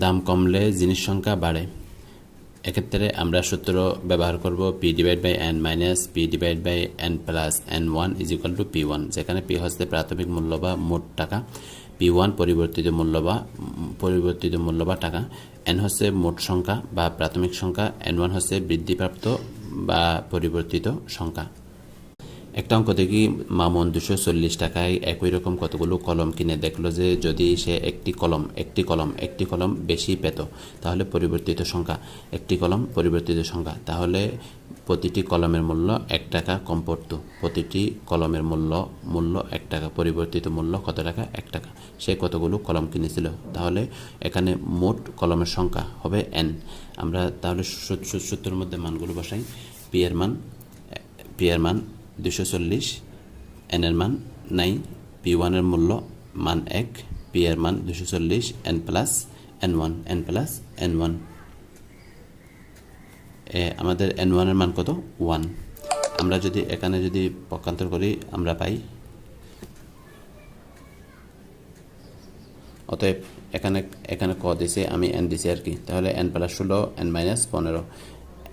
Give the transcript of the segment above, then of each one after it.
দাম কমলে জিনিস সংখ্যা বাড়ে। এক্ষেত্রে আমরা সূত্র ব্যবহার করব p/n minus p/n plus n1 is equal to p1, যেখানে p হচ্ছে প্রাথমিক মূল্য বা মোট টাকা, p1 পরিবর্তিত মূল্য বা টাকা, n হচ্ছে মোট সংখ্যা বা প্রাথমিক সংখ্যা, n1 হচ্ছে বৃদ্ধিপ্রাপ্ত বা পরিবর্তিত সংখ্যা। একটা অঙ্ক দেখি, মামুন 240 টাকায় একই রকম কতগুলো কলম কিনে দেখলো যে যদি সে একটি কলম বেশি পেত তাহলে পরিবর্তিত সংখ্যা, তাহলে প্রতিটি কলমের মূল্য 1 টাকা কম পড়তো। প্রতিটি কলমের মূল্য 1 টাকা, পরিবর্তিত মূল্য কত টাকা? 1 টাকা। সে কতগুলো কলম কিনেছিল? তাহলে এখানে মোট কলমের সংখ্যা হবে n। আমরা তাহলে সূত্রের মধ্যে মানগুলো বসাই। p এর মান 240, n এর মান নাই, p1 এর মূল্য মান 1, p এর মান 240, n প্লাস n1, আমাদের n1 এর মান কত? 1। আমরা যদি এখানে পক্ষান্তর করি আমরা পাই, অতএব এখানে ক দিছে, আমি n দিছি আর কি, তাহলে n plus 16, n minus 15,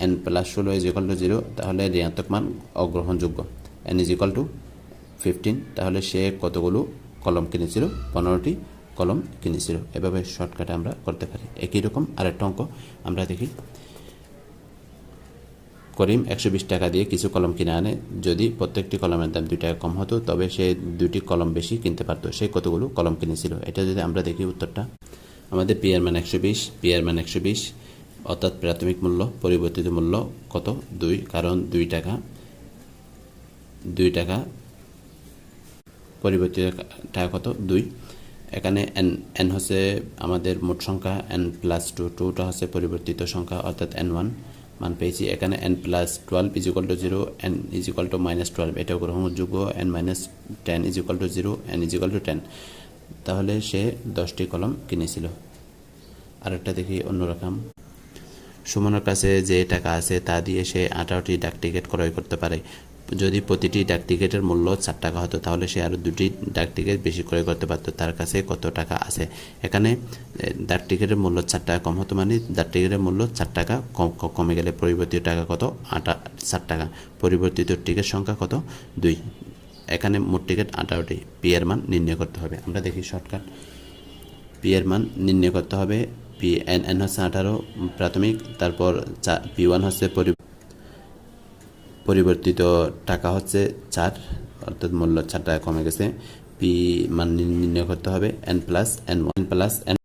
n plus 16 is equal to 0, তাহলে ঋণাত্মক মান অগ্রহণযোগ্য। n ইজ ইকুয়াল টু 15, তাহলে সে কতগুলো কলম কিনেছিল? 15টি কলম কিনেছিল। এভাবে শর্টকাটে আমরা করতে পারি। একই রকম আরেকটা অঙ্ক আমরা দেখি। করিম 120 টাকা দিয়ে কিছু কলম কিনে আনে। যদি প্রত্যেকটি কলমের দাম 2 টাকা কম হতো তবে সে 2টি কলম বেশি কিনতে পারত। সে কতগুলো কলম কিনেছিল? এটা যদি আমরা দেখি উত্তরটা, আমাদের p এর মান 120, অর্থাৎ প্রাথমিক মূল্য, পরিবর্তিত মূল্য কত? 2, কারণ 2 টাকা পরিবর্তিত টাকা কত? 2। এখানে n হচ্ছে আমাদের মোট সংখ্যা, n প্লাস 2টা হচ্ছে পরিবর্তিত সংখ্যা অর্থাৎ n1 মান পেয়েছি। এখানে n plus 12 is equal to 0, n is equal to minus 12, এটাও গ্রহণযোগ্য। n minus 10 is equal to 0, n is equal to 10, তাহলে সে 10টি কলম কিনেছিল। আরেকটা দেখি অন্যরকম। সুমনের কাছে যে টাকা আছে তা দিয়ে সে 18টি ডাক টিকিট ক্রয় করতে পারে। যদি প্রতিটি ডাক টিকিটের মূল্য 4 টাকা হতো তাহলে সে আরও 2টি ডাক টিকিট বেশি ক্রয় করতে পারত। তার কাছে কত টাকা আছে? এখানে ডাক টিকিটের মূল্য 4 টাকা কম হতো, মানে ডাক টিকিটের মূল্য 4 টাকা কমে গেলে পরিবর্তিত টাকা কত? 4 টাকা। পরিবর্তিত টিকিট সংখ্যা কত? 2। এখানে মোট টিকিট 18টি। পি এর মান নির্ণয় করতে হবে। আমরা দেখি শর্টকাট। পি এর মান নির্ণয় করতে হবে। n হচ্ছে 18 প্রাথমিক, তারপর p1 হচ্ছে পরিবর্তিত টাকা হচ্ছে 4, অর্থাৎ মূল্য 4 টাকা কমে গেছে। p মান নির্ণয় করতে হবে n প্লাস n1